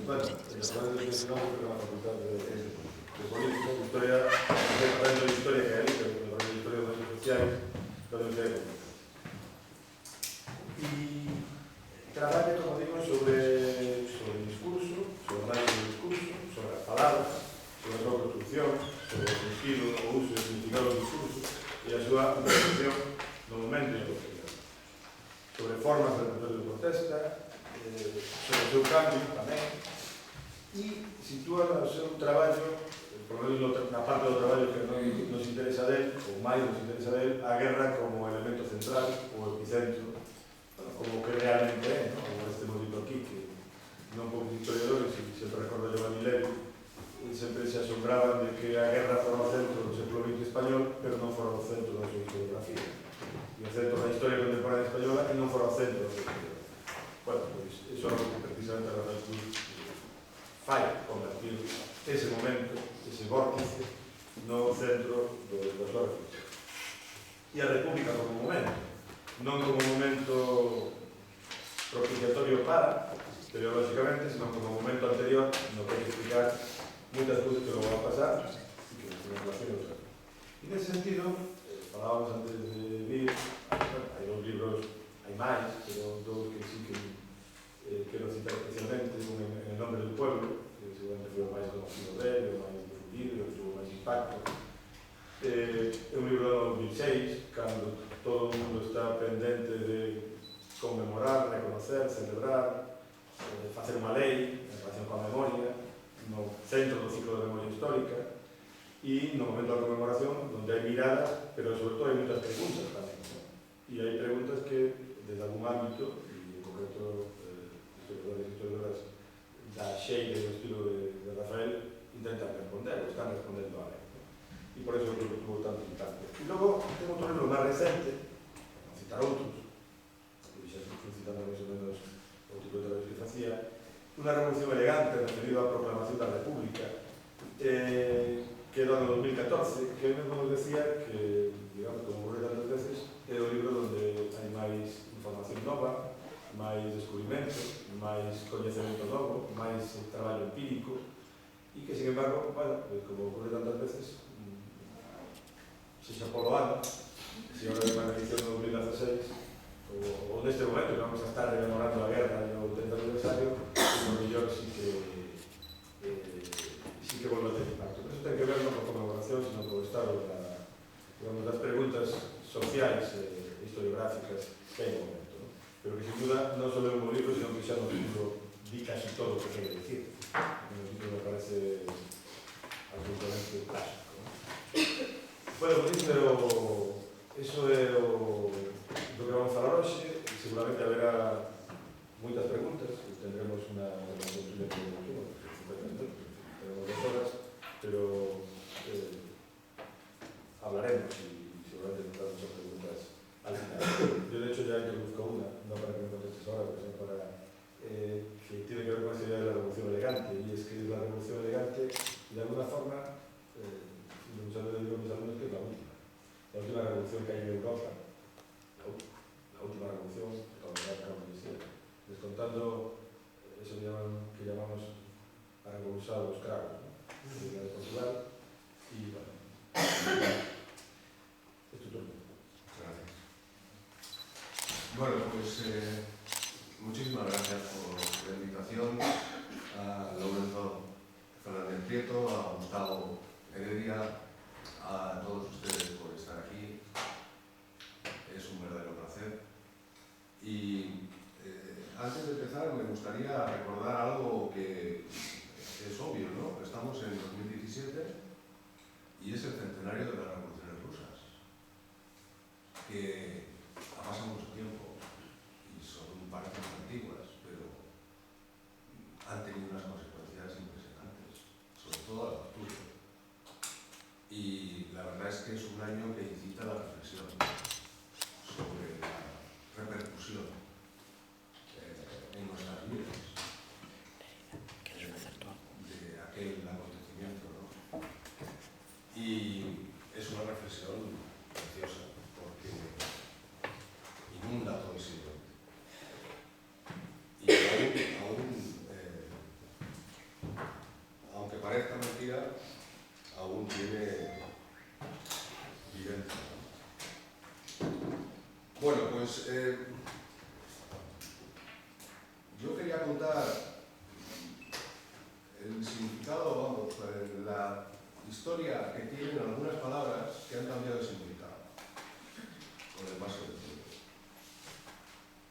Bueno, acabando de mencionar que na facultad de política, historia, aprendo de historia que hai, pero aprendo de historia das ciencias sociais, da Universidade de Complutense. E traballo, como digo, sobre discurso, sobre análise do discurso, sobre as palabras, sobre a súa construcción, sobre o sentido, o uso e o significado do discurso e a súa interpretación no momento e na posterior. Sobre formas de repertorio de protesta, sobre o seu cambio tamén, e sitúa no seu traballo, por lo menos na parte do traballo que non nos interesa del, ou máis nos interesa del, a guerra como elemento central, ou epicentro, como que realmente é, como este modito aquí, que non poucos historiadores, e sempre recordo a Giovanni Levi, sempre se asombraban de que a guerra fora o centro do século XX español, pero non fora o centro da súa historiografía. E o centro da historia contemporánea española e non fora o centro da súa historiografía. Bueno, pois, iso é o que precisamente a Rafael Cruz fai, convertir ese momento, ese vórtice, no centro da súa reflexión. E a República como momento, non como momento propiciatorio para, teológicamente, sino como momento anterior no que hai que explicar moitas cousas que non van a pasar e que non relación outra. E nese sentido, falábamos antes de vir, hai dos libros, hai máis, pero dous que sí que quero citar especialmente, un en El nombre del pueblo, que seguramente foi o máis conocido dele, o máis difundido, o que tuvo máis impacto. É un libro do 2006, cando todo o mundo está pendente de conmemorar, reconocer, celebrar, facer unha lei en relación coa memoria, no centro do ciclo de memoria histórica, e no momento da conmemoración, onde hai miradas, pero sobre todo hai moitas preguntas tamén. E hai preguntas que, desde algún ámbito, e en concreto historiadores e historiadoras da xeire do estilo de Rafael, intentan responder, ou están respondendo a lei. E por eso creo que tuvo tanto impacto. E logo, ten outro libro máis recente, non citar outros, que xa fui citando máis ou menos o tipo de traballo que facía, Unha revolución elegante referido á proclamación da República, que era no 2014, que ele mesmo nos decía que, digamos, como ocurre tantas veces, é o libro onde hai máis información nova, máis descubrimento, máis coñecemento novo, máis traballo empírico, e que, sin embargo, bueno, como ocurre tantas veces, sexa polo ano, se ahora hai unha edición do 2016, ou neste momento que vamos a estar rememorando a guerra e o 80 aniversario, o mellor sí que volve a ter impacto. Pero iso ten que ver non con conmemoración, sino con o estado das preguntas sociais e historiográficas que hai no momento. Pero que, sin duda, non só é un libro, sino que xa no libro di casi todo o que quere dicir. Un libro me parece absolutamente clásico. Bueno, pues iso é o do que vamos a falar hoxe. Seguramente haberá moitas preguntas, tendremos unha posible pregunta, tenemos 2 horas, pero hablaremos y seguramente tendremos muchas preguntas al final. Yo de hecho ya introduzco una, no para que me contestes ahora, pero sino para que tiene que ver con esa idea de la revolución elegante, y es que la revolución elegante, de alguna forma, muchas veces digo a mis alumnos que es la última revolución que hay en Europa, la última revolución económica, descontando eso que llamamos a revolución de los cravos, de Portugal, y bueno, es tu turno. Gracias. Bueno, pues muchísimas gracias por la invitación a Lorenzo Fernández Prieto, a Gustavo Heredia, a todos ustedes por estar aquí. Es un verdadero placer. Y antes de empezar me gustaría recordar algo que es obvio, ¿no? Estamos en 2017 y es el centenario de las revoluciones rusas, que ha pasado mucho tiempo y son parecen antiguas, pero han tenido unas consecuencias impresionantes, sobre todo a la factura. Y la verdad es que es un año que incita a la reflexión sobre la repercusión en nuestras vidas de aquel acontecimiento, ¿no? Y es una Pues yo quería contar el significado, vamos, la historia que tienen algunas palabras que han cambiado de significado con el paso del tiempo.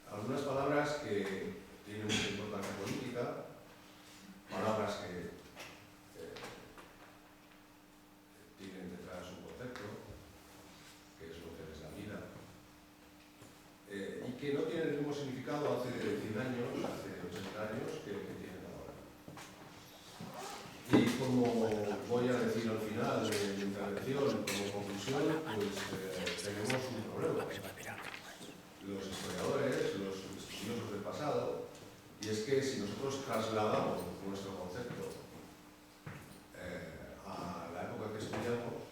Algunas palabras que tienen mucha importancia política, palabras que tienen detrás un concepto, que es lo que les da vida, y que no tienen el mismo significado hace 100 años, hace 80 años, que tienen ahora. Y como voy a decir al final de mi intervención, como conclusión, pues tenemos un problema. Los historiadores, los estudiosos del pasado, y es que si nosotros trasladamos nuestro concepto a la época que estudiamos,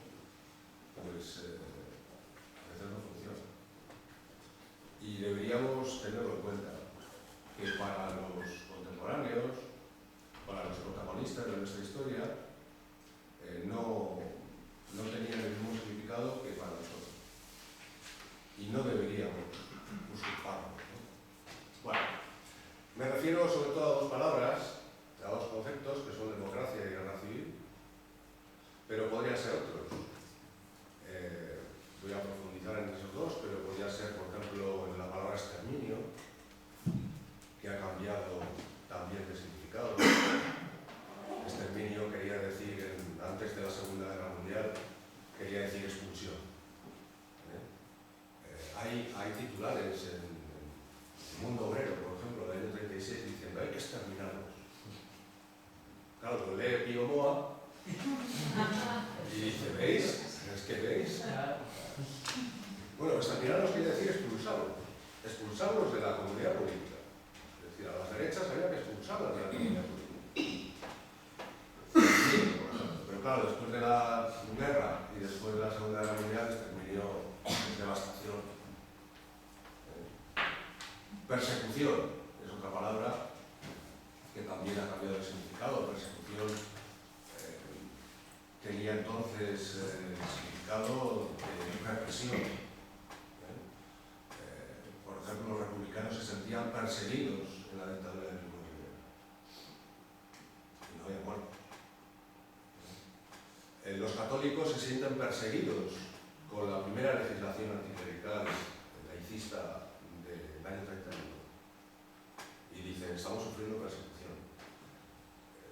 pues a veces no funciona. Y deberíamos tenerlo en cuenta, que para los contemporáneos, para los protagonistas de nuestra historia, no tenían el mismo significado que para nosotros. Y no deberíamos usurparlo, ¿no? Bueno, me refiero sobre todo a dos palabras, a dos conceptos, que son democracia y guerra civil, pero podrían ser otros. Voy a profundizar en esos dos, pero podría ser, por ejemplo, en la palabra exterminio, que ha cambiado también de significado. Exterminio quería decir, antes de la Segunda Guerra Mundial, quería decir expulsión. Hay titulares en el Mundo Obrero, por ejemplo, del año 36, diciendo hay que exterminarlos. Claro, lo lee Pío Moa y dice, ¿veis? ¿Es que veis? Bueno, exterminarlos quiere decir expulsarlos de la comunidad política. Es decir, a las derechas había que expulsarlas de la comunidad política. Pero claro, después de la guerra y después de la Segunda Guerra Mundial, exterminio es devastación. Persecución es otra palabra que también ha cambiado de significado. Persecución tenía entonces el significado de represión. Por ejemplo, los republicanos se sentían perseguidos en la dictadura de Primo de Rivera. Y no había muertos. Los católicos se sienten perseguidos con la primera legislación anticlerical laicista del año 31. Y dicen, estamos sufriendo persecución.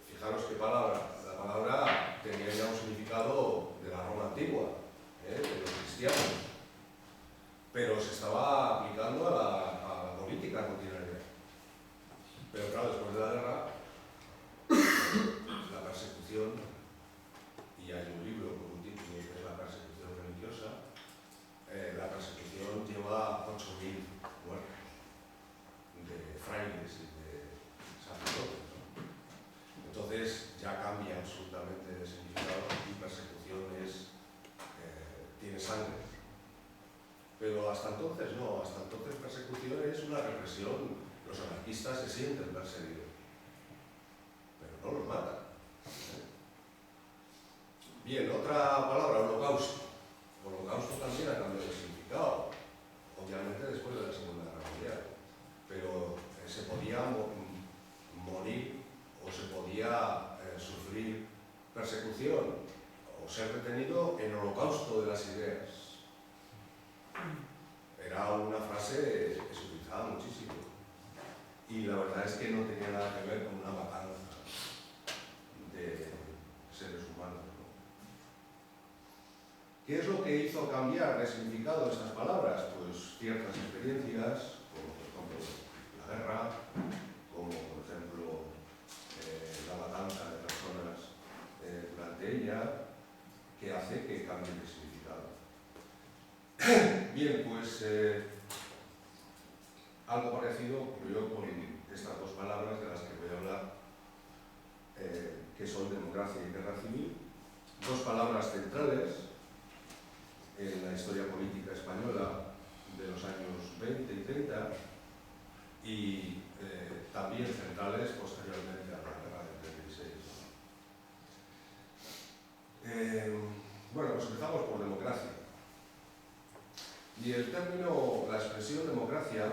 Fijaros qué palabra. La palabra tenía ya un significado de la Roma antigua, de los cristianos, pero se estaba aplicando a la política continental. Pero claro, después de la guerra, la persecución, y hay un libro con un título que es La persecución religiosa, la persecución lleva 8.000 muertos de frailes y de sacerdotes, ¿no? Entonces ya cambia absolutamente de significado y persecución tiene sangre. Pero hasta entonces no, hasta entonces persecución es una represión. Los anarquistas se sienten perseguidos, pero no los matan. Bien, otra palabra, holocausto. Holocausto también ha cambiado de significado, obviamente después de la Segunda Guerra Mundial, pero se podía morir o se podía sufrir persecución o ser detenido en holocausto de las ideas. Era una frase que se utilizaba muchísimo y la verdad es que no tenía nada que ver con una matanza de seres humanos, ¿no? ¿Qué es lo que hizo cambiar de significado estas palabras? Pues ciertas experiencias, como por ejemplo la guerra, como por ejemplo la matanza de personas durante ella, que hace que cambie de significado. Bien, pues algo parecido ocurrió con estas dos palabras de las que voy a hablar, que son democracia y guerra civil, dos palabras centrales en la historia política española de los años 20 y 30 y también centrales posteriormente a la guerra del 36. Bueno, pues empezamos por democracia. Y el término, la expresión expresión democracia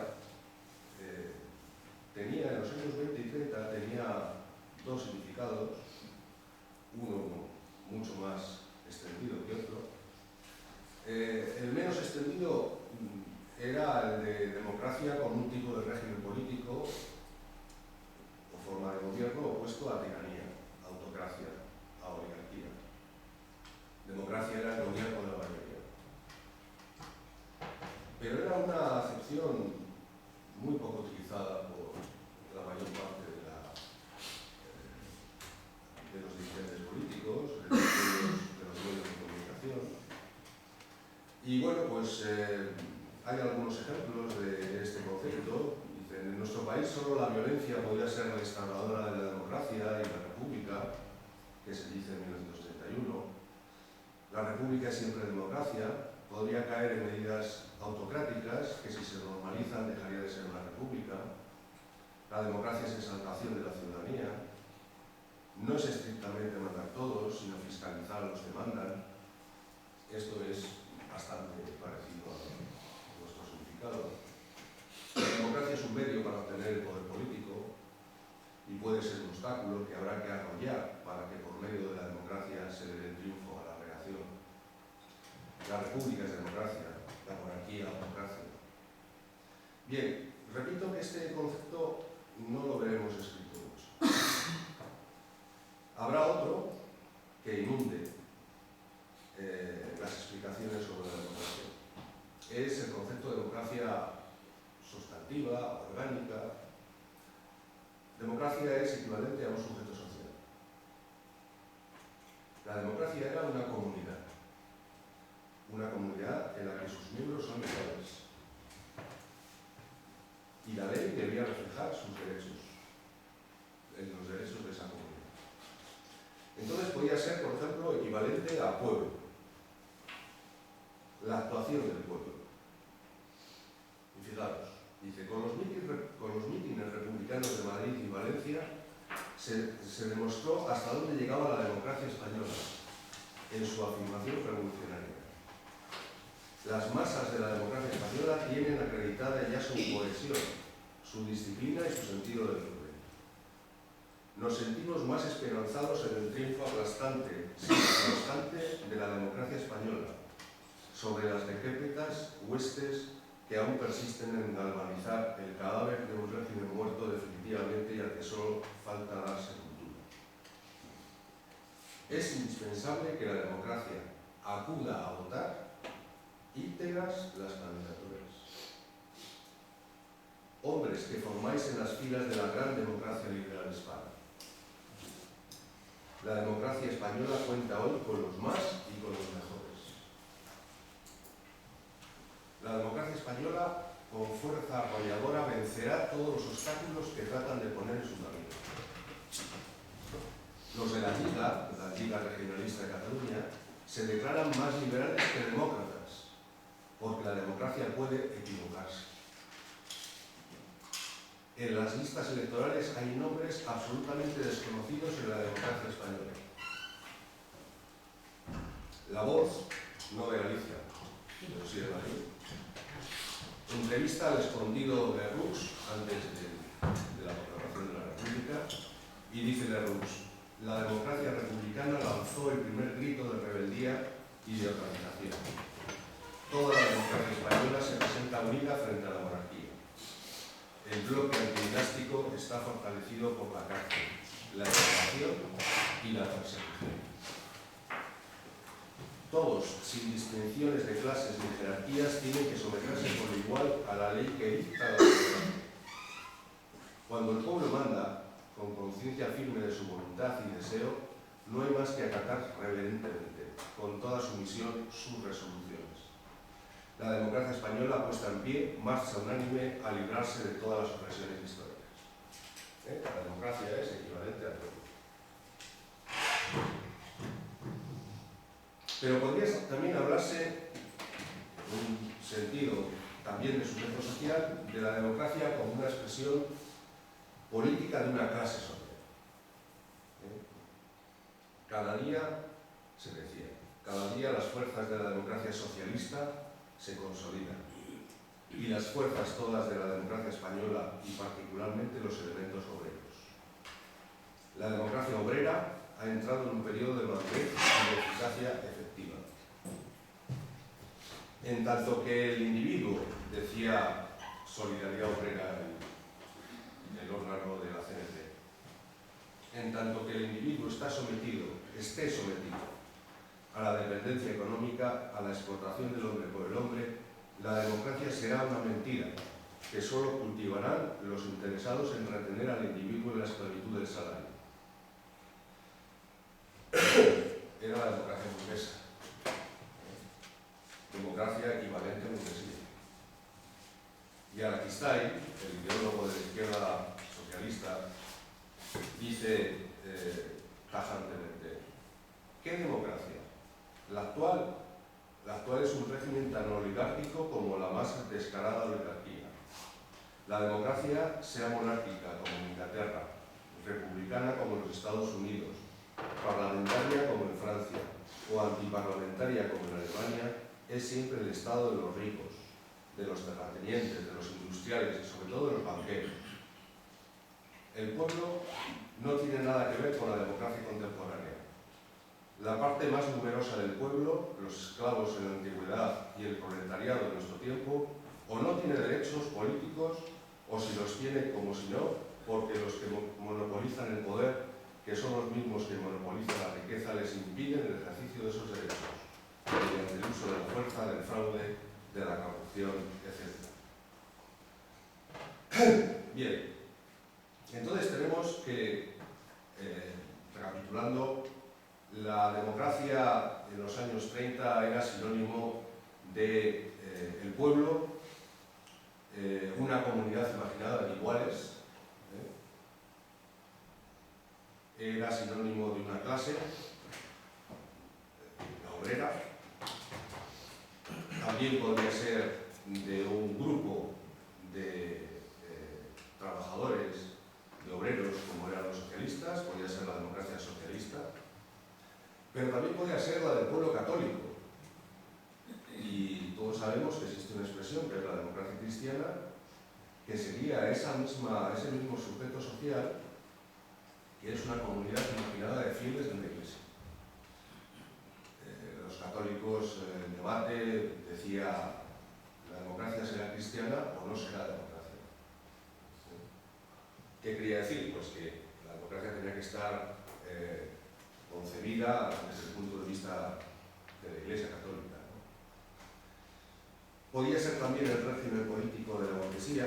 tenía, en los años 20 y 30, tenía dos significados, uno mucho más extendido que otro. El menos extendido era el de democracia con un tipo de régimen político o forma de gobierno opuesto a tiranía, a autocracia, a oligarquía. Democracia era el gobierno de la mayoría. Pero era una acepción muy poco utilizada por la mayor parte de los dirigentes políticos, de los medios de comunicación. Y bueno, pues hay algunos ejemplos de este concepto. Dicen, en nuestro país solo la violencia podría ser la instauradora de la democracia y la república, que se dice en 1931. La república es siempre democracia, podría caer en medidas autocráticas que si se normalizan dejaría de ser una república. La democracia es exaltación de la ciudadanía. No es estrictamente mandar todos, sino fiscalizar a los que mandan. Esto es bastante parecido a nuestro significado. La democracia es un medio para obtener el poder político y puede ser un obstáculo que habrá que arrollar para que por medio de la democracia se le dé triunfo a la reacción. La república es democracia, la monarquía autocracia. Bien, repito que este concepto no lo veremos escrito mucho. Habrá otro que inunde las explicaciones sobre la democracia. Es el concepto de democracia sustantiva, orgánica. Democracia es equivalente a un sujeto social. La democracia era una comunidad en la que sus miembros son iguales. Y la ley debía reflejar sus derechos, los derechos de esa comunidad. Entonces podía ser, por ejemplo, equivalente a pueblo, la actuación del pueblo. Y fijaros, dice, con los mítines republicanos de Madrid y Valencia se demostró hasta dónde llegaba la democracia española en su afirmación revolucionaria. Las masas de la democracia española tienen acreditada ya su cohesión, su disciplina y su sentido del orden. Nos sentimos más esperanzados en el triunfo aplastante, sí, constante de la democracia española sobre las decrépitas huestes que aún persisten en galvanizar el cadáver de un régimen muerto definitivamente y al que solo falta dar sepultura. Es indispensable que la democracia acuda a votar íntegras las candidaturas. Hombres que formáis en las filas de la gran democracia liberal hispana. La democracia española cuenta hoy con los más y con los mejores. La democracia española, con fuerza arrolladora, vencerá todos los obstáculos que tratan de poner en su camino. Los de la Lliga Regionalista de Cataluña, se declaran más liberales que demócratas, porque la democracia puede equivocarse. En las listas electorales hay nombres absolutamente desconocidos en la democracia española. La Voz, no de Galicia, pero sí de Madrid, entrevista al escondido de Rux antes de la proclamación de la República y dice de Rux: la democracia republicana lanzó el primer grito de rebeldía y de organización. Toda la democracia española se presenta unida frente a la monarquía. El bloque antidinástico está fortalecido por la cárcel, la explotación y la persecución. Todos, sin distinciones de clases ni jerarquías, tienen que someterse por igual a la ley que dicta la sociedad. Cuando el pueblo manda, con conciencia firme de su voluntad y deseo, no hay más que acatar reverentemente, con toda sumisión, sus resoluciones. La democracia española puesta en pie, marcha unánime a librarse de todas las opresiones históricas. La democracia es equivalente a todo. Pero podría también hablarse, en un sentido también de sujeto social, de la democracia como una expresión política de una clase social. Cada día, se decía, cada día las fuerzas de la democracia socialista se consolidan. y las fuerzas todas de la democracia española y particularmente los elementos obreros. La democracia obrera ha entrado en un periodo de madurez y de eficacia efectiva. En tanto que el individuo, decía Solidaridad Obrera, el órgano de la CNT, en tanto que el individuo esté sometido a la dependencia económica, a la explotación del hombre por el hombre, la democracia será una mentira que solo cultivarán los interesados en retener al individuo en la esclavitud del salario. Era la democracia burguesa, democracia equivalente a burguesía. Y Araquistáin, el ideólogo de la izquierda socialista, dice tajantemente: ¿qué democracia? La actual es un régimen tan oligárquico como la más descarada oligarquía. La democracia, sea monárquica como en Inglaterra, republicana como en los Estados Unidos, parlamentaria como en Francia o antiparlamentaria como en Alemania, es siempre el estado de los ricos, de los terratenientes, de los industriales y sobre todo de los banqueros. El pueblo no tiene nada que ver con la democracia contemporánea. La parte más numerosa del pueblo, los esclavos en la antigüedad y el proletariado en nuestro tiempo, o no tiene derechos políticos, o si los tiene como si no, porque los que monopolizan el poder, que son los mismos que monopolizan la riqueza, les impiden el ejercicio de esos derechos, mediante el uso de la fuerza, del fraude, de la corrupción, etc. Bien, entonces tenemos que, recapitulando, la democracia en los años 30 era sinónimo de el pueblo, una comunidad imaginada de iguales, era sinónimo de una clase, la obrera, también podría ser de un grupo de trabajadores, de obreros, como eran los socialistas, podría ser la democracia socialista, pero también podría ser la del pueblo católico. Y todos sabemos que existe una expresión, que es la democracia cristiana, que sería ese mismo sujeto social, que es una comunidad imaginada de fieles de una iglesia. Los católicos, en el debate, decía: ¿la democracia será cristiana o no será democracia? ¿Qué quería decir? Pues que la democracia tenía que estar concebida desde el punto de vista de la Iglesia Católica, ¿no? Podía ser también el régimen político de la burguesía,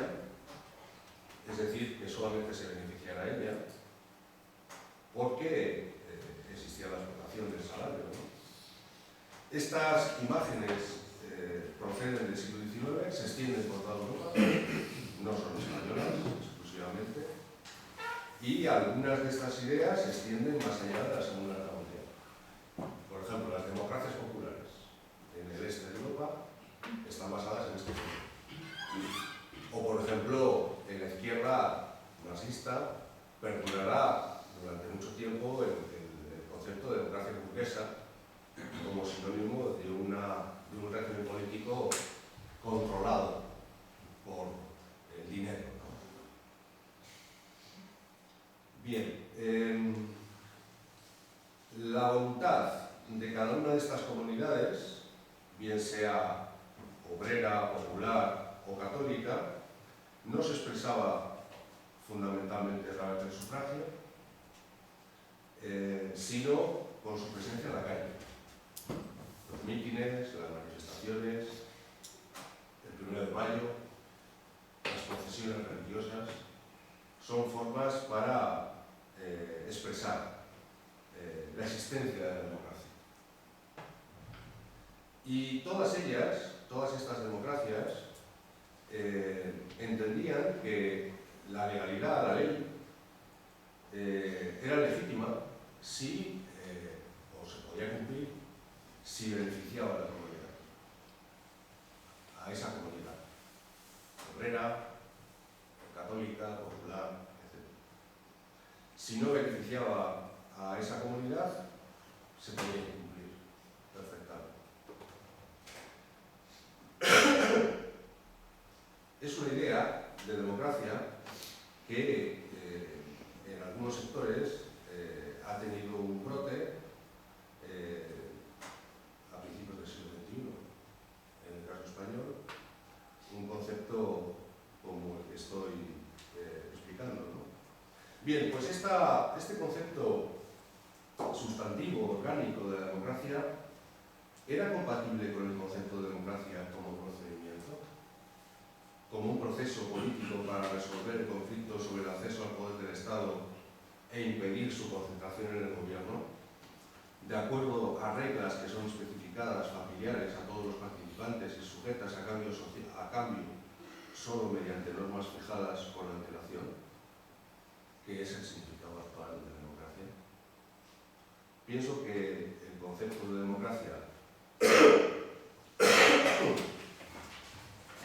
es decir, que solamente se beneficiara ella, porque existía la explotación del salario, ¿no? Estas imágenes proceden del siglo XIX, se extienden por toda Europa, no son españolas exclusivamente, y algunas de estas ideas se extienden más allá de la Segunda Guerra Mundial. Por ejemplo, las democracias populares en el este de Europa están basadas en este principio. O, por ejemplo, en la izquierda nazista perdurará durante mucho tiempo el concepto de democracia burguesa como sinónimo de un régimen político controlado por el dinero, ¿no? Bien, la voluntad de cada una de estas comunidades, bien sea obrera, popular o católica, no se expresaba fundamentalmente a través del sufragio, sino con su presencia en la calle. Los mítines, las manifestaciones, el 1 de mayo, las procesiones religiosas, son formas para expresar la existencia de la democracia. Y todas estas democracias, entendían que la legalidad, la ley, era legítima si, o se podía cumplir, si beneficiaba a la comunidad, a esa comunidad, obrera, católica, popular, etc. Si no beneficiaba a esa comunidad, se podía incumplir perfectamente. que en algunos sectores ha tenido un brote a principios del siglo XXI, en el caso español, un concepto como el que estoy explicando, ¿no? Bien, pues este concepto sustantivo, orgánico de la democracia era compatible con el concepto de democracia como procedimiento, como un proceso político para resolver conflictos sobre el acceso al poder del Estado e impedir su concentración en el gobierno, de acuerdo a reglas que son especificadas, familiares a todos los participantes y sujetas a cambio solo mediante normas fijadas con antelación, que es el significado actual de democracia. Pienso que el concepto de democracia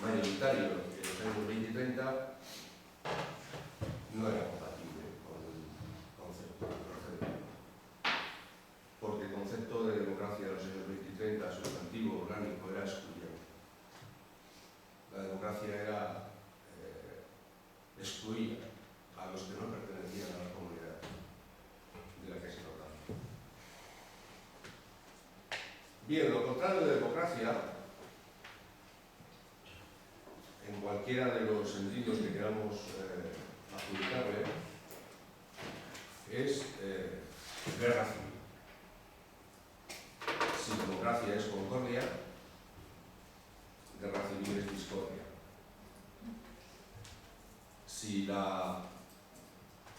mayoritario en los años 20 y 30 no era compatible con el concepto de procedimiento, porque el concepto de democracia de los años 20 y 30, sustantivo, orgánico, era excluyente. La democracia era excluir a los que no pertenecían a la comunidad de la que se trataba. Bien, lo contrario de democracia, en cualquiera de los sentidos que queramos adjudicarle, es guerra civil. Si democracia es concordia, guerra civil es discordia. Si la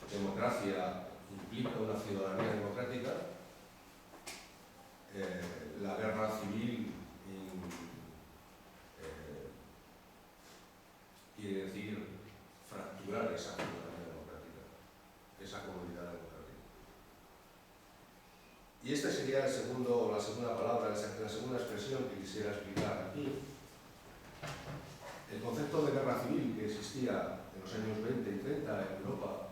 democracia implica una ciudadanía democrática, la guerra civil quiere decir fracturar esa ciudadanía democrática, esa comunidad democrática. Y esta sería la segunda palabra, la segunda expresión que quisiera explicar aquí. El concepto de guerra civil que existía en los años 20 y 30 en Europa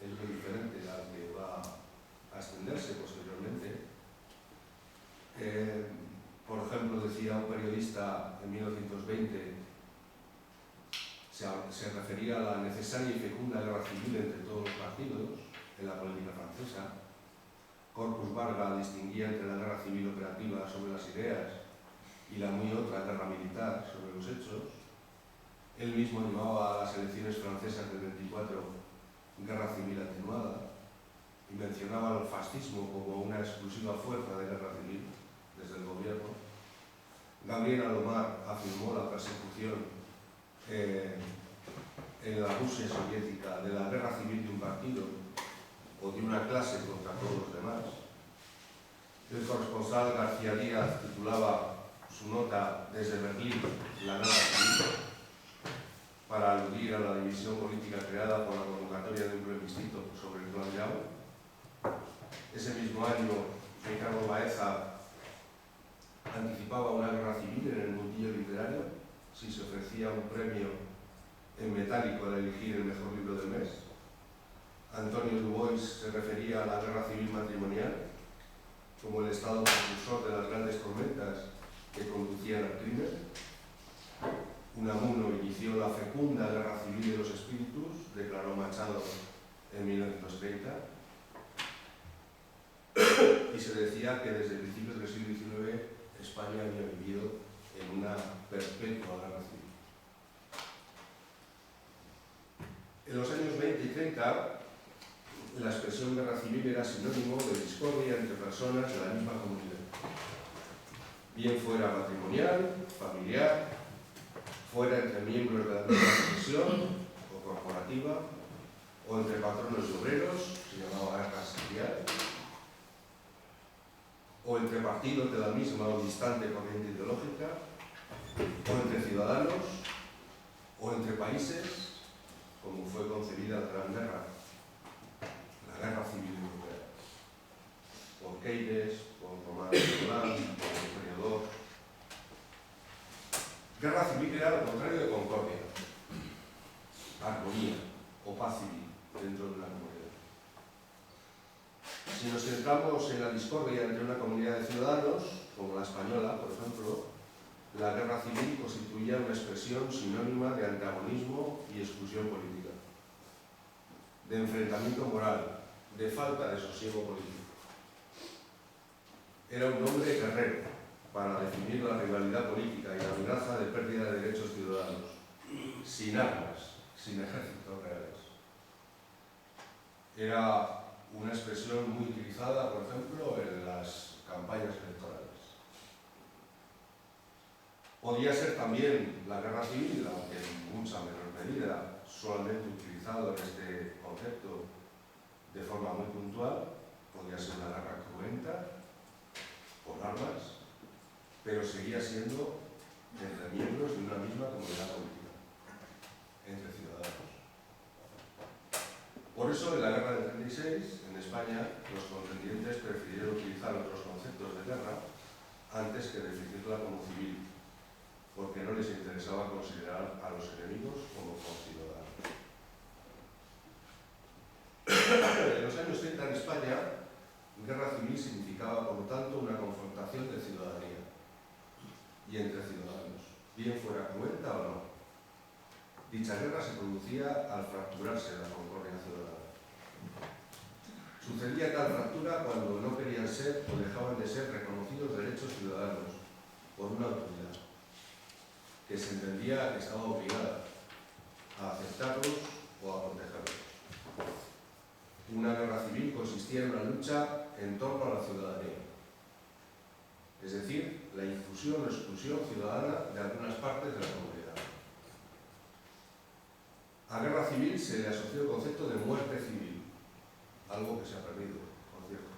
es muy diferente al que va a extenderse posteriormente. Por ejemplo, decía un periodista en 1920, se refería a la necesaria y fecunda guerra civil entre todos los partidos en la política francesa. Corpus Varga distinguía entre la guerra civil operativa sobre las ideas y la muy otra guerra militar sobre los hechos. Él mismo llamaba a las elecciones francesas del 24 guerra civil atenuada y mencionaba al fascismo como una exclusiva fuerza de guerra civil desde el gobierno. Gabriel Alomar afirmó la persecución en la Rusia soviética de la guerra civil de un partido o de una clase contra todos los demás. El corresponsal García Díaz titulaba su nota desde Berlín La guerra civil, para aludir a la división política creada por la convocatoria de un plebiscito sobre el Plan de Agua. Ese mismo año, Ricardo Baeza anticipaba una guerra civil en el mundillo literario si se ofrecía un premio en metálico al elegir el mejor libro del mes. Antonio Dubois se refería a la guerra civil matrimonial como el estado propulsor de las grandes tormentas que conducían al crimen. Unamuno inició la fecunda guerra civil de los espíritus, declaró Machado en 1930, y se decía que desde principios del siglo XIX España había vivido en una perpetua guerra civil. En los años 20 y 30, la expresión guerra civil era sinónimo de discordia entre personas de la misma comunidad, bien fuera matrimonial, familiar, fuera entre miembros de la misma profesión o corporativa, o entre patronos y obreros, se llamaba guerra salarial, o entre partidos de la misma o distante corriente ideológica, o entre ciudadanos, o entre países, como fue concebida la Gran Guerra, la Guerra Civil Europea, por Keynes, por Román Roland, por el historiador. Guerra civil era lo contrario de concordia, armonía o paz civil dentro de una comunidad. Si nos centramos en la discordia entre una comunidad de ciudadanos, como la española, por ejemplo, la guerra civil constituía una expresión sinónima de antagonismo y exclusión política. de enfrentamiento moral, de falta de sosiego político. Era un hombre guerrero para definir la rivalidad política y la amenaza de pérdida de derechos ciudadanos, sin armas, sin ejércitos reales. Era una expresión muy utilizada, por ejemplo, en las campañas electorales. Podía ser también la guerra civil, aunque en mucha menor medida, solamente utilizado en este concepto de forma muy puntual. Podía ser una guerra cruenta, con armas, pero seguía siendo entre miembros de una misma comunidad política, entre ciudadanos. Por eso, en la guerra del 36, en España, los contendientes prefirieron utilizar otros conceptos de guerra antes que definirla como civil, porque no les interesaba considerar a los enemigos como conciudadanos. En los años 30 en España, guerra civil significaba, por lo tanto, una confrontación de ciudadanía y entre ciudadanos, bien fuera cruenta o no. Dicha guerra se producía al fracturarse la concordia ciudadana. Sucedía tal fractura cuando no querían ser o dejaban de ser reconocidos derechos ciudadanos por una autoridad que se entendía que estaba obligada a aceptarlos o a protegerlos. Una guerra civil consistía en una lucha en torno a la ciudadanía, es decir, la infusión o exclusión ciudadana de algunas partes de la comunidad. A guerra civil se le asoció el concepto de muerte civil, algo que se ha perdido, por cierto.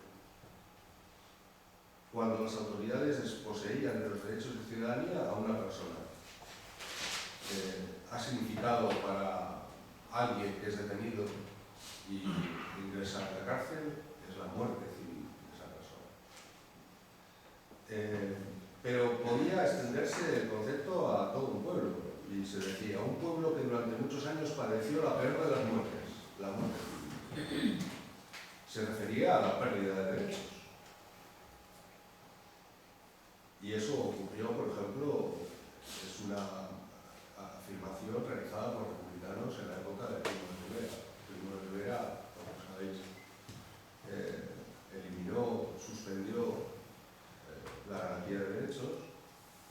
Cuando las autoridades desposeían de los derechos de ciudadanía a una persona, ha significado para alguien que es detenido y ingresa a la cárcel, es la muerte civil de esa persona. Pero podía extenderse el concepto a todo un pueblo, y se decía, un pueblo que durante muchos años padeció la peor de las muertes, la muerte civil. Se refería a la pérdida de derechos. Y eso ocurrió, por ejemplo, es una afirmación realizada por republicanos en la época de Primo de Rivera. Primo de Rivera, como sabéis, eliminó, suspendió la garantía de derechos,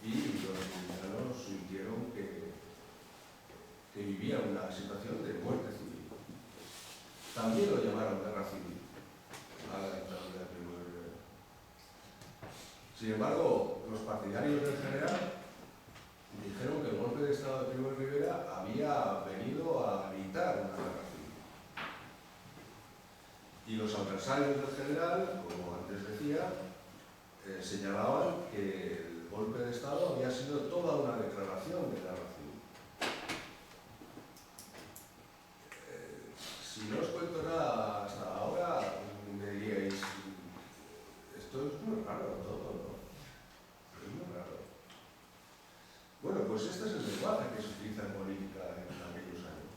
y los republicanos sintieron que vivían una situación de muerte civil. También lo llamaron guerra civil a la dictadura de Primo de Rivera. Sin embargo, los partidarios del general dijeron que el golpe de Estado de Primo de Rivera había venido a evitar una guerra civil. Y los adversarios del general, como antes decía, señalaban que el golpe de Estado había sido toda una declaración de guerra civil. Si no os cuento nada hasta ahora, me diríais, esto es muy raro todo, ¿no? Es muy raro. Bueno, pues este es el lenguaje que se utiliza en política en aquellos años.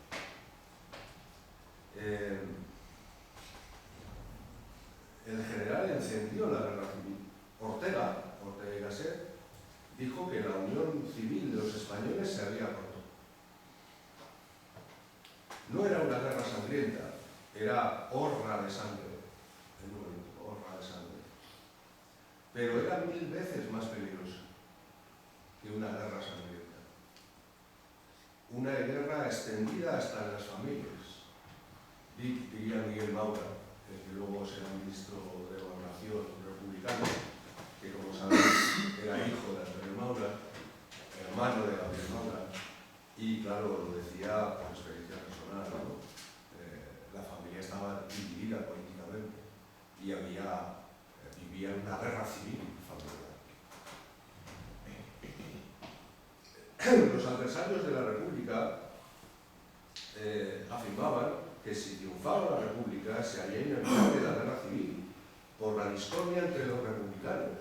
El general encendió la guerra civil. Ortega y Gasset, dijo que la unión civil de los españoles se había roto. No era una guerra sangrienta, era horra de sangre, es muy bonito, horra de sangre. Pero era 1000 veces más peligrosa que una guerra sangrienta. Una guerra extendida hasta en las familias. Diría Miguel Maura, que luego será ministro de Gobernación republicano, que como sabéis era hijo de Antonio Maura, hermano de Gabriel Maura, y claro, lo decía por experiencia personal, ¿no? La familia estaba dividida políticamente y vivía una guerra civil familiar. Los adversarios de la República afirmaban que si triunfaba la República se haría inevitable la guerra civil por la discordia entre los republicanos,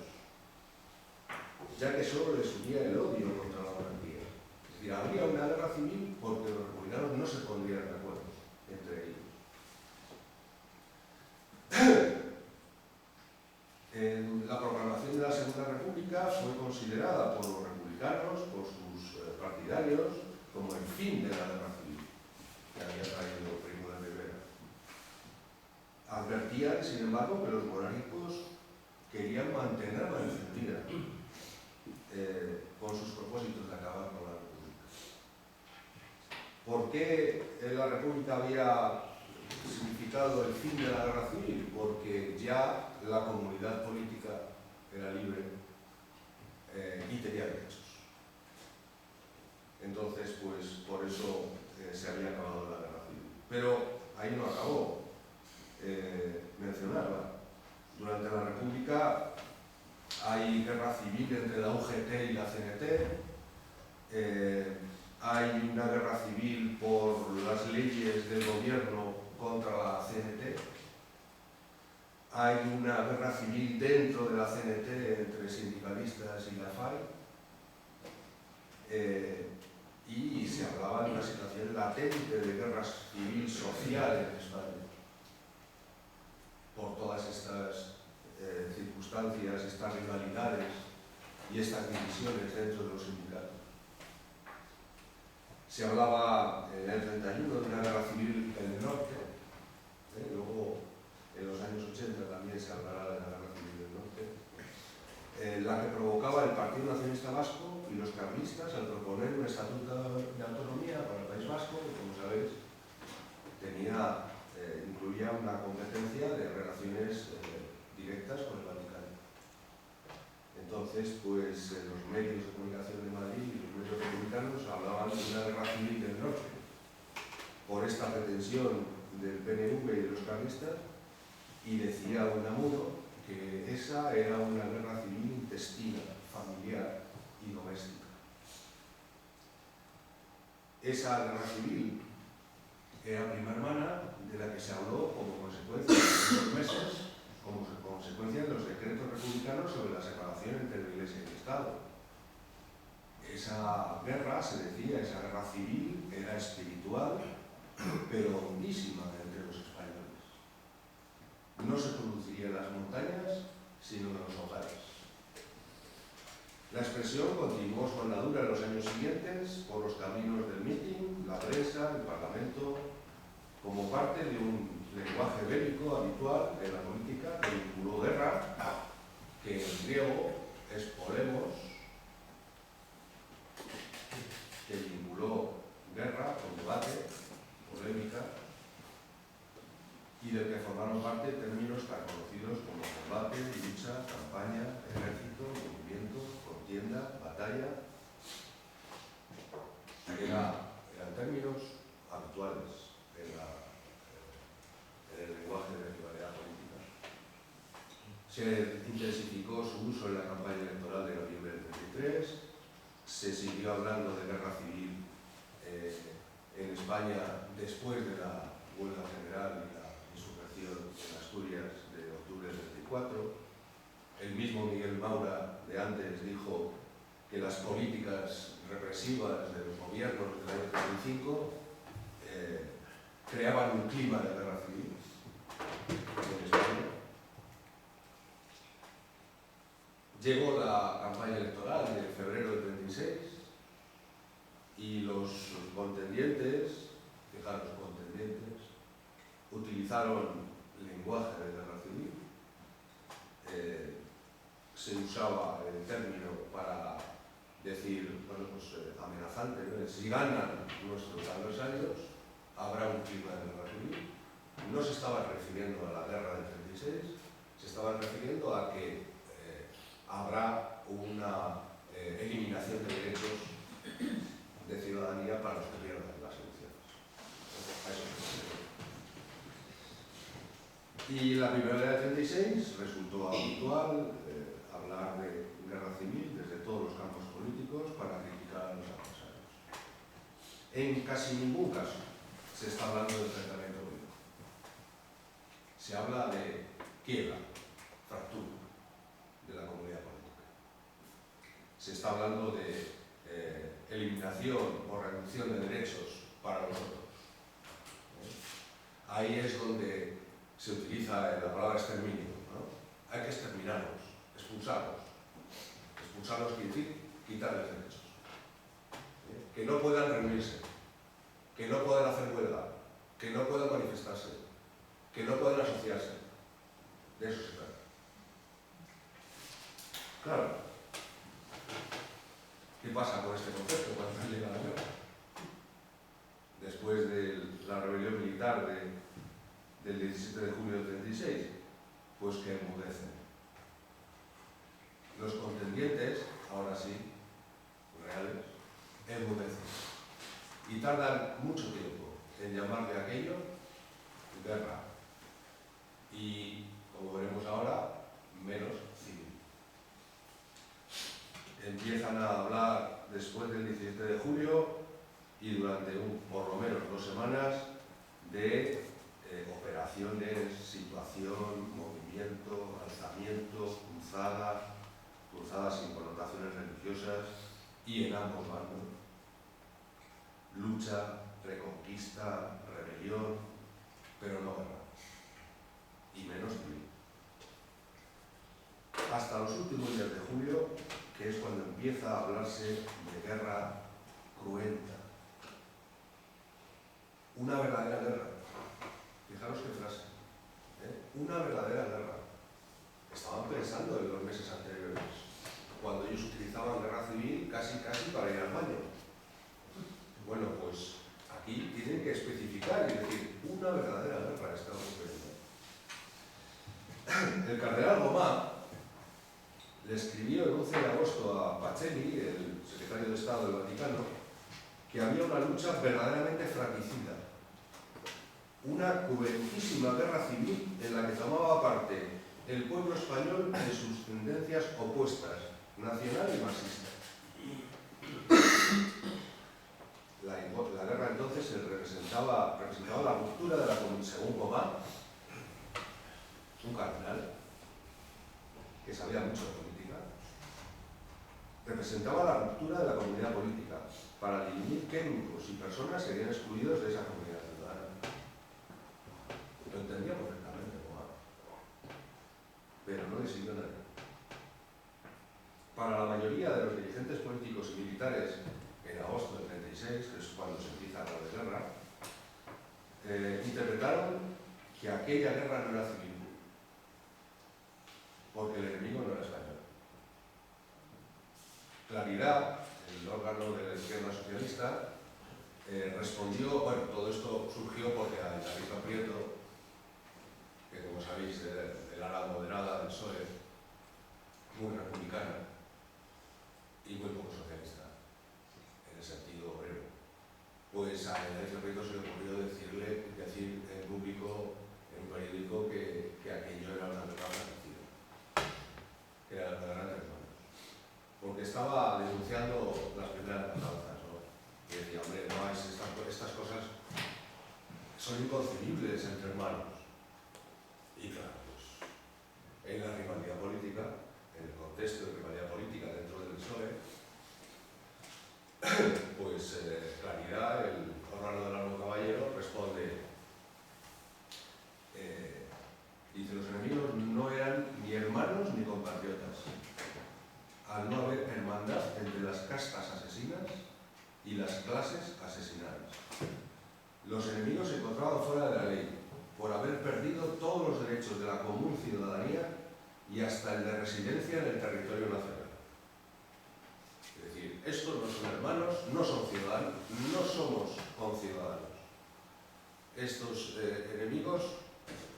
ya que solo les unía el odio contra la monarquía. Es decir, habría una guerra civil porque los republicanos no se pondrían de acuerdo entre ellos. La proclamación de la Segunda República fue considerada por los republicanos, por sus partidarios, como el fin de la guerra civil que había traído Primo de Rivera. decían, sin embargo, que los monárquicos querían mantenerla encendida con sus propósitos de acabar con la República. ¿Por qué la República había significado el fin de la guerra civil? Porque ya la comunidad política era libre y tenía derechos. Entonces, pues por eso se había acabado la guerra civil. Pero ahí no acabó. Mencionarla. Durante la República hay guerra civil entre la UGT y la CNT, hay una guerra civil por las leyes del gobierno contra la CNT, hay una guerra civil dentro de la CNT entre sindicalistas y la FAI, y se hablaba de una situación latente de guerra civil social en España. Por todas estas circunstancias, estas rivalidades y estas divisiones dentro de los sindicatos. Se hablaba en el 31 de una guerra civil en el norte, luego en los años 80 también se hablará de la guerra civil del norte, la que provocaba el Partido Nacionalista Vasco y los carlistas al proponer un estatuto de autonomía para el País Vasco, que como sabéis incluía una competencia de relaciones directas con el Vaticano. Entonces, pues los medios de comunicación de Madrid y los medios republicanos hablaban de una guerra civil del norte por esta pretensión del PNV y de los carlistas, y decía Unamuno que esa era una guerra civil intestina, familiar y doméstica. Esa guerra civil era prima hermana de la que se habló como consecuencia de esos meses, como consecuencia de los decretos republicanos sobre la separación entre la Iglesia y el Estado. Esa guerra, se decía, esa guerra civil era espiritual, pero hondísima entre los españoles. No se produciría en las montañas, sino en los hogares. La expresión continuó su andadura en los años siguientes por los caminos del mitin, la prensa, el Parlamento, como parte de un lenguaje bélico habitual en la política que vinculó guerra, que en griego es polemos, que vinculó guerra con debate, polémica, y del que formaron parte términos tan conocidos como combate, lucha, campaña, ejército, movimiento, contienda, batalla. Eran términos habituales en el lenguaje de rivalidad política. Se intensificó su uso en la campaña electoral de noviembre del 33, se siguió hablando de guerra civil en España después de la huelga general y la insurrección en Asturias de octubre del 34. El mismo Miguel Maura de antes dijo que las políticas represivas de los gobiernos del año 35 creaban un clima de guerra civil en España. Llegó la campaña electoral de febrero del 36 y los contendientes, fijaros, contendientes, utilizaron lenguaje de guerra civil. Se usaba el término para decir, bueno, pues amenazante, ¿no? Si ganan nuestros adversarios, habrá un clima de guerra civil. No se estaban refiriendo a la guerra del 36, se estaban refiriendo a que habrá una eliminación de derechos de ciudadanía para los que pierdan las elecciones. Y la primavera del 36 resultó habitual hablar de guerra civil desde todos los campos políticos para criticar a los adversarios. En casi ningún caso se está hablando de enfrentamiento político. Se habla de quiebra, fractura de la comunidad política. Se está hablando de eliminación o reducción de derechos para los otros. Ahí es donde se utiliza la palabra exterminio, ¿no? Hay que exterminarlos, expulsarlos. Expulsarlos quiere decir quitarles derechos. Que no puedan reunirse, que no puedan hacer huelga, que no puedan manifestarse, que no puedan asociarse, De eso se trata. Claro, ¿qué pasa con este concepto cuando llega la guerra? Después de la rebelión militar del 17 de julio del 36, pues que enmudecen. Los contendientes, ahora sí, reales, enmudecen. Y tardan mucho tiempo en llamar de aquello guerra. Y, como veremos ahora, menos civil. Empiezan a hablar después del 17 de julio y durante por lo menos 2 semanas de operaciones, situación, movimiento, alzamiento, cruzadas sin connotaciones religiosas y en ambos bandos. Lucha, reconquista, rebelión, pero no guerra. Y menos civil. Hasta los últimos días de julio, que es cuando empieza a hablarse de guerra cruenta. Una verdadera guerra. Fijaros qué frase. Una verdadera guerra. Estaban pensando en los meses anteriores, cuando ellos utilizaban guerra civil casi para ir al baño. Bueno, pues aquí tienen que especificar y decir una verdadera guerra estamos viendo. El cardenal Gomá le escribió el 11 de agosto a Pacelli, el secretario de Estado del Vaticano, que había una lucha verdaderamente fratricida. Una cruentísima guerra civil en la que tomaba parte el pueblo español en sus tendencias opuestas, nacional y marxista. La guerra entonces representaba la ruptura de la comunidad, según Gomá, un cardenal que sabía mucho de política, representaba la ruptura de la comunidad política para dirimir qué grupos y personas serían excluidos de esa comunidad ciudadana. Lo entendía perfectamente Gomá, pero no le siguió nadie. Para la mayoría de los dirigentes políticos y militares, en agosto del 36, que es cuando se empieza la guerra, interpretaron que aquella guerra no era civil, porque el enemigo no era español. Claridad, el órgano de la izquierda socialista, respondió, bueno, todo esto surgió porque a Isabel Prieto, que como sabéis del ala moderada del PSOE, muy republicana y muy poco socialista, en el sentido obrero, pues a Isabel Prieto se le ocurrió decir en público, en un periódico, que aquello era una guerra fratricida, que era la guerra entre hermanos, porque estaba denunciando las primeras matanzas, ¿no? Y decía, hombre, no, estas cosas son inconcebibles entre hermanos. Y claro, pues, en la rivalidad política, en el contexto de rivalidad política dentro del PSOE, pues Claridad, el órgano del Largo Caballero, responde, dice, los enemigos no eran ni hermanos ni compatriotas, al no haber hermandad entre las castas asesinas y las clases asesinadas. Los enemigos se encontraban fuera de la ley, por haber perdido todos los derechos de la común ciudadanía y hasta el de residencia en el territorio nacional. Es decir, estos no son hermanos, no son ciudadanos, no somos conciudadanos. Estos enemigos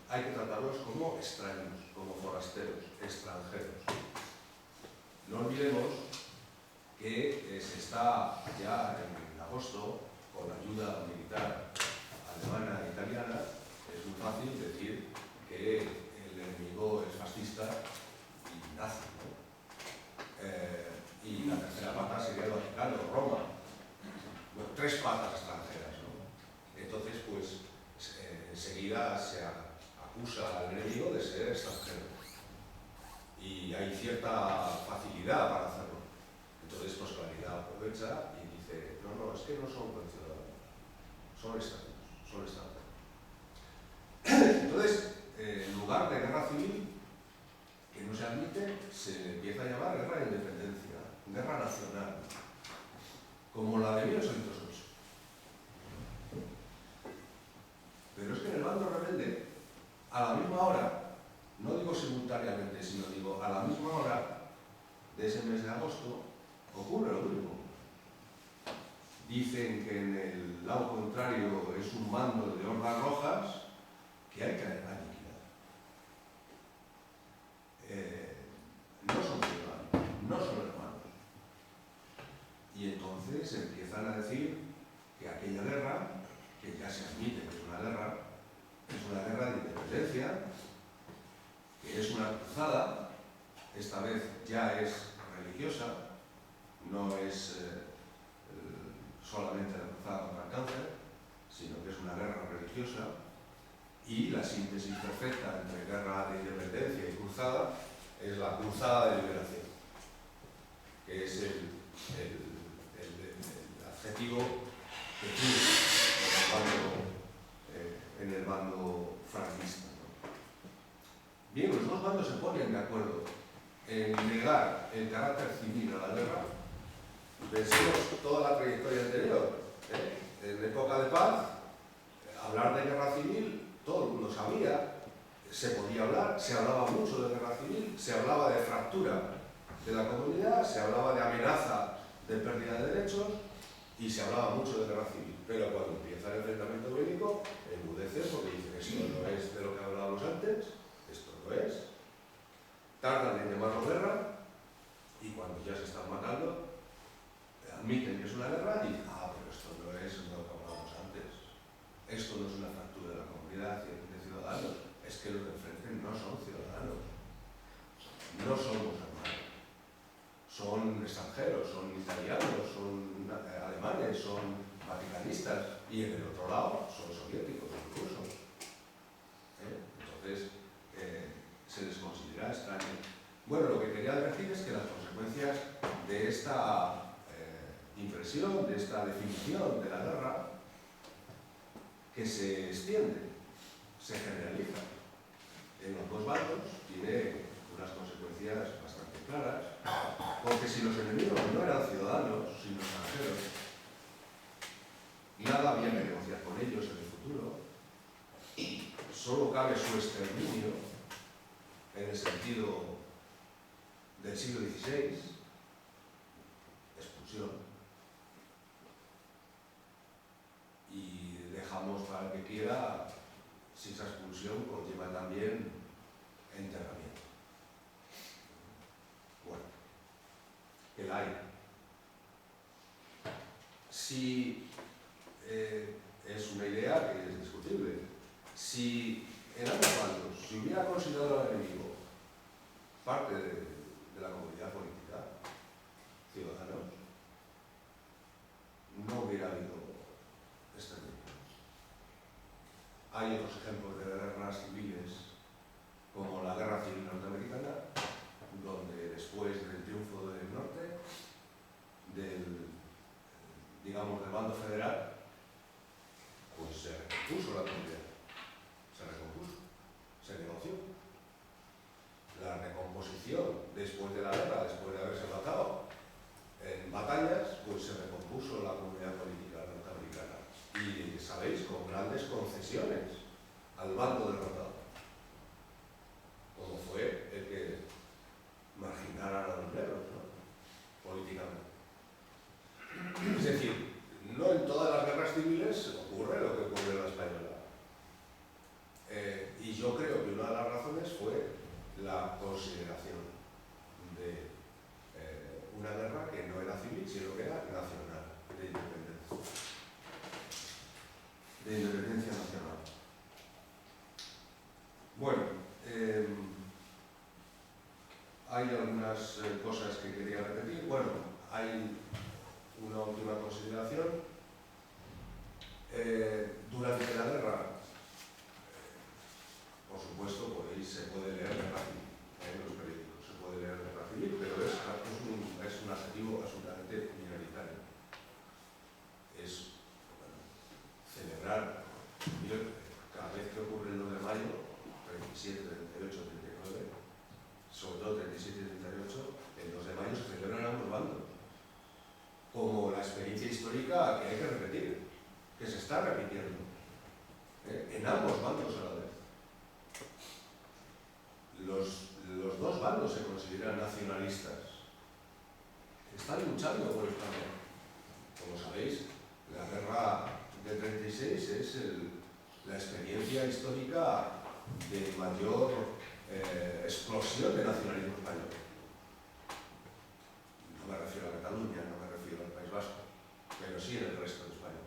hay que tratarlos como extraños, como forasteros, extranjeros. No olvidemos que se está ya en agosto, con ayuda militar alemana e italiana, es muy fácil decir que el enemigo es fascista y nazi, ¿no? Y la tercera pata sería el Vaticano, Roma. Bueno, 3 patas extranjeras, ¿no? Entonces, pues, enseguida se acusa al enemigo de ser extranjero. Y hay cierta facilidad para hacerlo. Entonces, pues, Claridad aprovecha y dice, no, es que no son conciudadanos, son extranjeros, son extranjeros. Entonces, en lugar de guerra civil, que no se admite, se empieza a llamar guerra de independencia, guerra nacional, como la de 1808. Pero es que en el bando rebelde, a la misma hora, no digo simultáneamente, sino digo a la misma hora de ese mes de agosto, ocurre lo mismo. Dicen que en el lado contrario es un bando de hordas rojas que hay que aniquilar. No son ciudadanos, no son hermanos. Y entonces empiezan a decir que aquella guerra, que ya se admite que es una guerra de independencia, que es una cruzada, esta vez ya es religiosa, no es solamente la cruzada contra el cáncer, sino que es una guerra religiosa, y la síntesis perfecta entre guerra de independencia y cruzada es la cruzada de liberación, que es el adjetivo que tuvo en el bando franquista, ¿no? Bien, los dos bandos se ponen de acuerdo en negar el carácter civil a la guerra. Pensemos toda la trayectoria anterior. En época de paz, hablar de guerra civil, todo el mundo sabía, se podía hablar, se hablaba mucho de guerra civil, se hablaba de fractura de la comunidad, se hablaba de amenaza de pérdida de derechos y se hablaba mucho de guerra civil. Pero cuando empieza el enfrentamiento bélico, enmudece porque dice que esto no es de lo que hablábamos antes, esto no es. Tardan en llamarlo guerra y cuando ya se están matando, admiten que es una guerra y dicen, pero esto no es lo que hablábamos antes. Esto no es una fractura de la comunidad de ciudadanos, es que los de enfrente no son ciudadanos, no somos hermanos, son extranjeros, son italianos, son alemanes, son vaticanistas y en el otro lado son soviéticos, son rusos. Entonces, se les considera extraño. Bueno, lo que quería decir es que las consecuencias de esta impresión, de esta definición de la guerra, que se extiende, se generaliza en los dos bandos, tiene unas consecuencias bastante claras, porque si los enemigos no eran ciudadanos, sino extranjeros, nada había que negociar con ellos en el futuro, solo cabe su exterminio en el sentido del siglo XVI, expulsión. Y dejamos para el que quiera si esa expulsión conlleva también enterramiento. Bueno, que la hay. Si es una idea que es discutible, si en ambos bandos se hubiera considerado al enemigo parte de la comunidad política, ciudadanos, no hubiera habido exterminio. Hay otros ejemplos de guerras civiles, como la Guerra Civil Norteamericana, donde después del triunfo del norte, del bando federal, pues se recompuso la comunidad, se negoció. La recomposición después de la guerra, después de haberse matado en batallas, pues se recompuso la comunidad política norteamericana. Y sabéis, con grandes concesiones al bando derrotado, como fue el que marginara a los negros, ¿no? Políticamente. Es decir, no en todas las guerras civiles ocurre lo que ocurre en la española. Y yo creo que una de las razones fue la consideración de una guerra que no era civil, sino que era nacional, de independencia nacional. Bueno, hay algunas cosas que quería repetir. Bueno, hay una última consideración. Durante la guerra, por supuesto, se puede leer guerra civil en los periódicos, se puede leer guerra civil, pero es un adjetivo absolutamente minoritario. Es celebrar, cada vez que ocurre el 2 de mayo, 37, 38, 39, sobre todo 37 y 38, el 2 de mayo se celebran ambos bandos, como la experiencia histórica que hay que repetir, que se está repitiendo, en ambos bandos a la vez. histórica de mayor explosión de nacionalismo español. No me refiero a Cataluña, no me refiero al País Vasco, pero sí en el resto de España.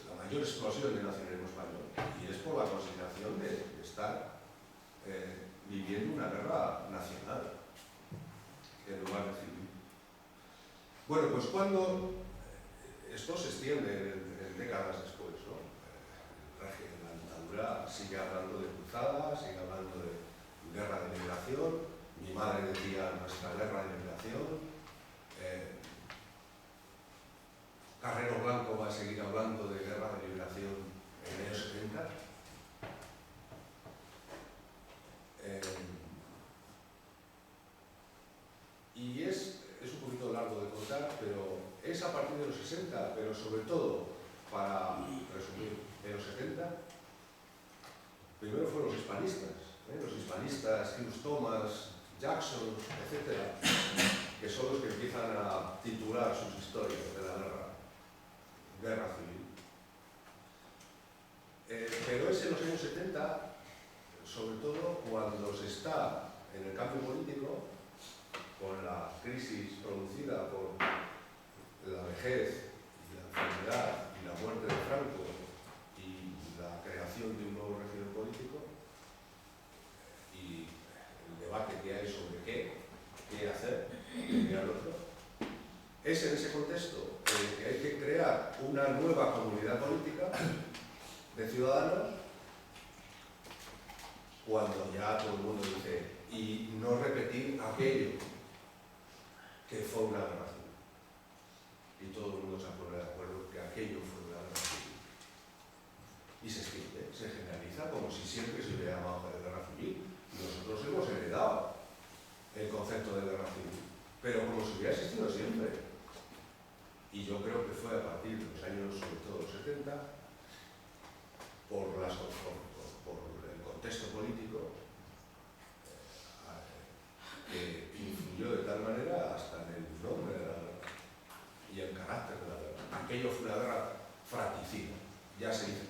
La mayor explosión de nacionalismo español, y es por la consideración de estar viviendo una guerra nacional en lugar de civil. Bueno, pues cuando esto se extiende en décadas después, ¿no? La dictadura sigue hablando de cruzadas, sigue hablando de guerra de liberación. Mi madre decía nuestra guerra de liberación. Carrero Blanco va a seguir hablando de guerra de liberación en el año 70. Y es un poquito largo de contar, pero es a partir de los 60, pero sobre todo, para resumir, en los 70, primero fueron los hispanistas, Hughes Thomas, Jackson, etcétera, que son los que empiezan a titular sus historias de la guerra civil. Pero es en los años 70, sobre todo cuando se está en el cambio político, con la crisis producida por la vejez y la enfermedad y la muerte de Franco y la creación de un nuevo régimen político y el debate que hay sobre qué hacer, qué al otro, es en ese contexto en el que hay que crear una nueva comunidad política de ciudadanos, cuando ya todo el mundo dice, y no repetir aquello que fue una guerra civil. Y todo el mundo se pone de acuerdo que aquello fue una guerra civil. Y se extiende, se generaliza como si siempre se hubiera llamado de guerra civil. Nosotros hemos heredado el concepto de guerra civil, pero como si hubiera existido siempre. Y yo creo que fue a partir de los años, sobre todo los 70, por el contexto político, que influyó de tal manera hasta en el nombre de la guerra y el carácter de la guerra. Aquello fue una guerra fratricida, ya se dice.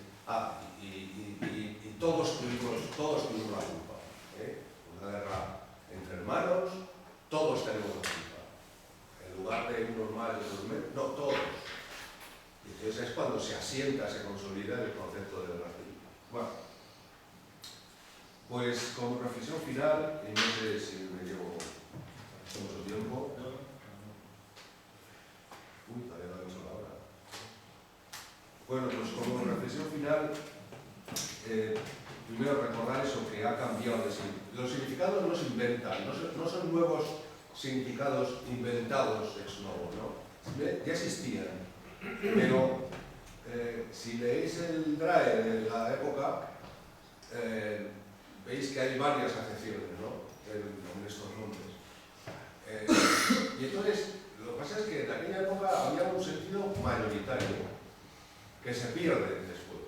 Y todos tuvimos la culpa. Una guerra entre hermanos, todos tenemos la culpa. En lugar de unos más y otros menos, no, todos. Y entonces es cuando se asienta, se consolida el concepto de guerra civil. Bueno, pues como reflexión final, y no sé si me llevo mucho tiempo. Uy, todavía no he dicho la hora. Bueno, pues como reflexión final, primero recordar eso que ha cambiado de significado. Los significados no se inventan, no son nuevos significados inventados ex novo, ¿no? Ya existían, pero si leéis el DRAE de la época, veis que hay varias acepciones, ¿no? en estos nombres. Y entonces, lo que pasa es que en aquella época había un sentido mayoritario que se pierde después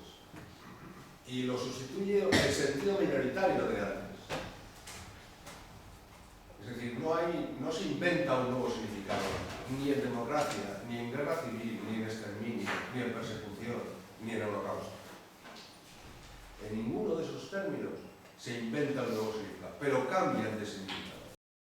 y lo sustituye el sentido minoritario de antes. Es decir, no se inventa un nuevo significado, ni en democracia, ni en guerra civil, ni en exterminio, ni en persecución, ni en holocausto. En ninguno de esos términos se inventa un nuevo significado, pero cambian de significado.